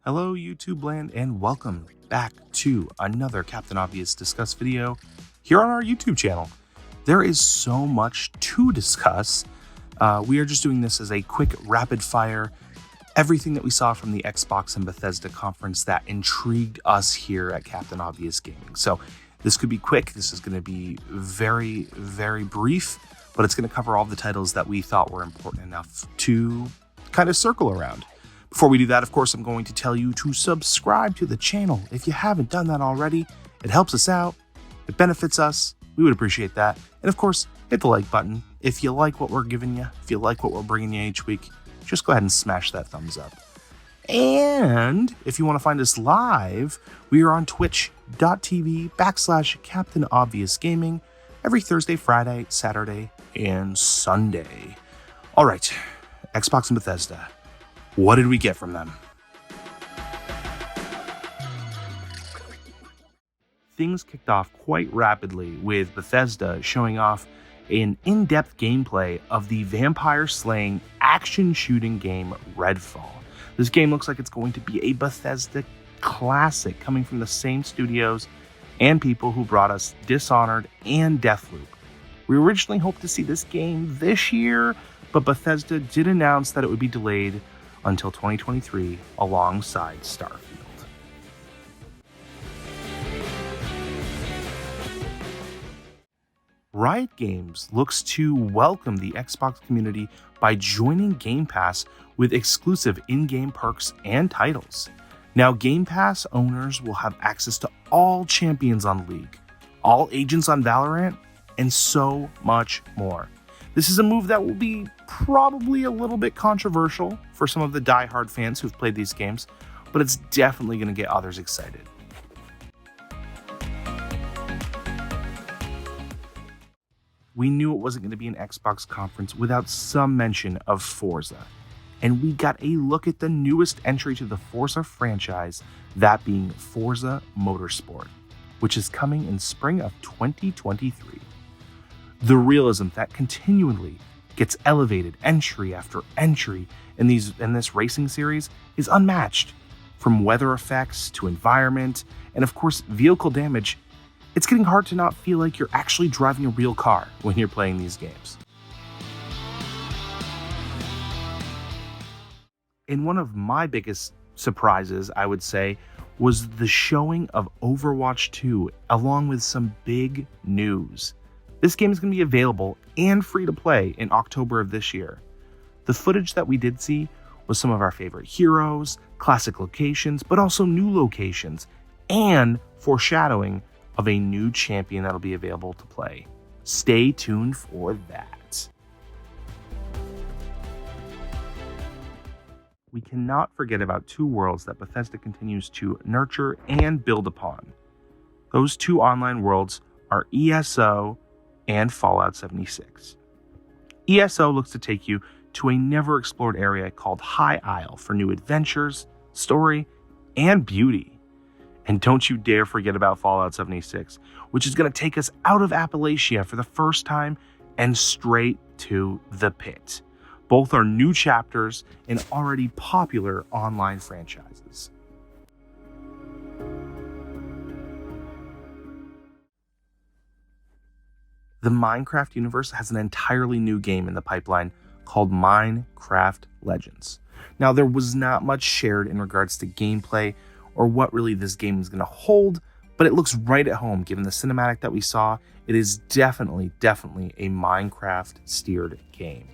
Hello YouTube land and welcome back to another Captain Obvious Discuss video here on our YouTube channel. There is so much to discuss. We are just doing this as a quick rapid fire, everything that we saw from the Xbox and Bethesda conference that intrigued us here at Captain Obvious Gaming. So this could be quick, this is going to be very, very brief, but it's going to cover all the titles that we thought were important enough to kind of circle around. Before we do that, of course, I'm going to tell you to subscribe to the channel. If you haven't done that already, it helps us out, it benefits us, we would appreciate that. And of course, hit the like button. If you like what we're giving you, if you like what we're bringing you each week, just go ahead and smash that thumbs up. And if you want to find us live, we are on twitch.tv/Captain Obvious Gaming every Thursday, Friday, Saturday, and Sunday. All right, Xbox and Bethesda. What did we get from them? Things kicked off quite rapidly with Bethesda showing off an in-depth gameplay of the vampire-slaying action-shooting game Redfall. This game looks like it's going to be a Bethesda classic coming from the same studios and people who brought us Dishonored and Deathloop. We originally hoped to see this game this year, but Bethesda did announce that it would be delayed until 2023 alongside Starfield. Riot Games looks to welcome the Xbox community by joining Game Pass with exclusive in-game perks and titles. Now Game Pass owners will have access to all champions on League, all agents on Valorant, and so much more. This is a move that will be probably a little bit controversial for some of the die-hard fans who've played these games, but it's definitely going to get others excited. We knew it wasn't going to be an Xbox conference without some mention of Forza, and we got a look at the newest entry to the Forza franchise, that being Forza Motorsport, which is coming in spring of 2023. The realism that continually gets elevated entry after entry in this racing series is unmatched. From weather effects to environment, and of course vehicle damage, it's getting hard to not feel like you're actually driving a real car when you're playing these games. And one of my biggest surprises, I would say, was the showing of Overwatch 2 along with some big news. This game is going to be available and free to play in October of this year. The footage that we did see was some of our favorite heroes, classic locations, but also new locations, and foreshadowing of a new champion that'll be available to play. Stay tuned for that. We cannot forget about two worlds that Bethesda continues to nurture and build upon. Those two online worlds are ESO and Fallout 76. ESO looks to take you to a never-explored area called High Isle for new adventures, story, and beauty. And don't you dare forget about Fallout 76, which is going to take us out of Appalachia for the first time and straight to the pit. Both are new chapters in already popular online franchises. The Minecraft universe has an entirely new game in the pipeline called Minecraft Legends. Now, there was not much shared in regards to gameplay or what really this game is going to hold, but it looks right at home given the cinematic that we saw. It is definitely a Minecraft-steered game.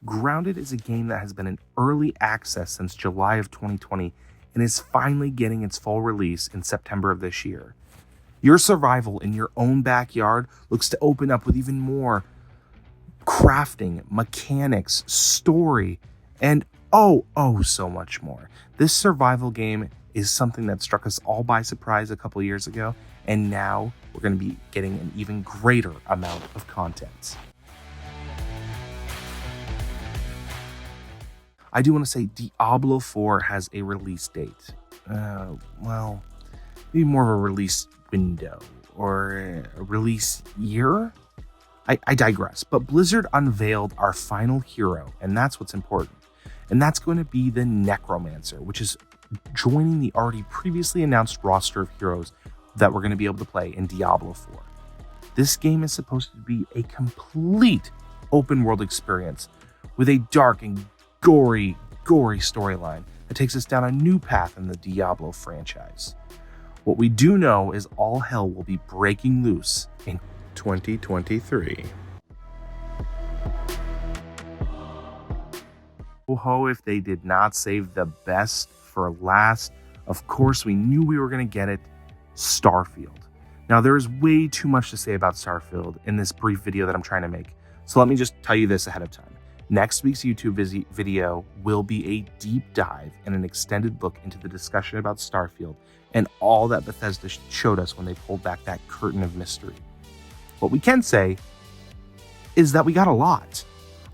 Grounded is a game that has been in early access since July of 2020 and is finally getting its full release in September of this year. Your survival in your own backyard looks to open up with even more crafting, mechanics, story, and so much more. This survival game is something that struck us all by surprise a couple years ago, and now we're going to be getting an even greater amount of content. I do want to say Diablo 4 has a release date. Maybe more of a release window or a release year. I digress, but Blizzard unveiled our final hero, and that's what's important. And that's going to be the Necromancer, which is joining the already previously announced roster of heroes that we're going to be able to play in Diablo 4. This game is supposed to be a complete open world experience with a dark and gory storyline that takes us down a new path in the Diablo franchise. What we do know is all hell will be breaking loose in 2023. Oh, if they did not save the best for last. Of course, we knew we were going to get it, Starfield. Now, there is way too much to say about Starfield in this brief video that I'm trying to make, so let me just tell you this ahead of time. Next week's YouTube video will be a deep dive and an extended look into the discussion about Starfield and all that Bethesda showed us when they pulled back that curtain of mystery. What we can say is that we got a lot.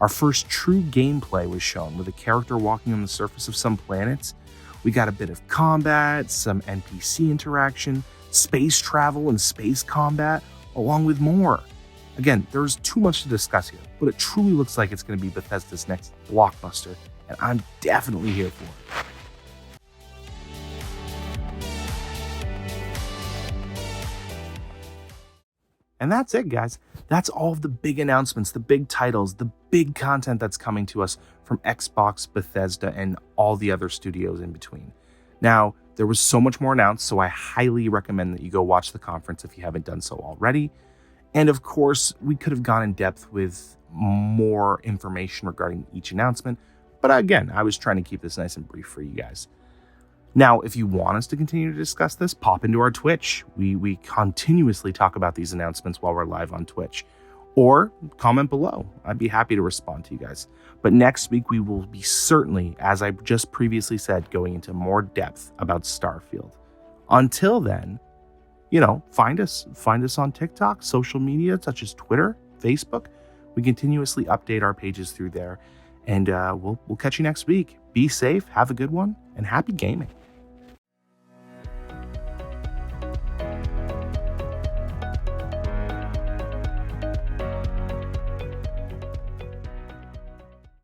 Our first true gameplay was shown with a character walking on the surface of some planets. We got a bit of combat, some NPC interaction, space travel and space combat, along with more. Again, there's too much to discuss here, but it truly looks like it's going to be Bethesda's next blockbuster, and I'm definitely here for it. And that's it, guys. That's all of the big announcements, the big titles, the big content that's coming to us from Xbox, Bethesda, and all the other studios in between. Now, there was so much more announced, so I highly recommend that you go watch the conference if you haven't done so already. And of course, we could have gone in depth with more information regarding each announcement, but again, I was trying to keep this nice and brief for you guys. Now, if you want us to continue to discuss this, pop into our Twitch. We continuously talk about these announcements while we're live on Twitch. Or comment below. I'd be happy to respond to you guys. But next week, we will be certainly, as I just previously said, going into more depth about Starfield. Until then, find us on TikTok, social media such as Twitter, Facebook. We continuously update our pages through there. And we'll catch you next week. Be safe, have a good one, and happy gaming.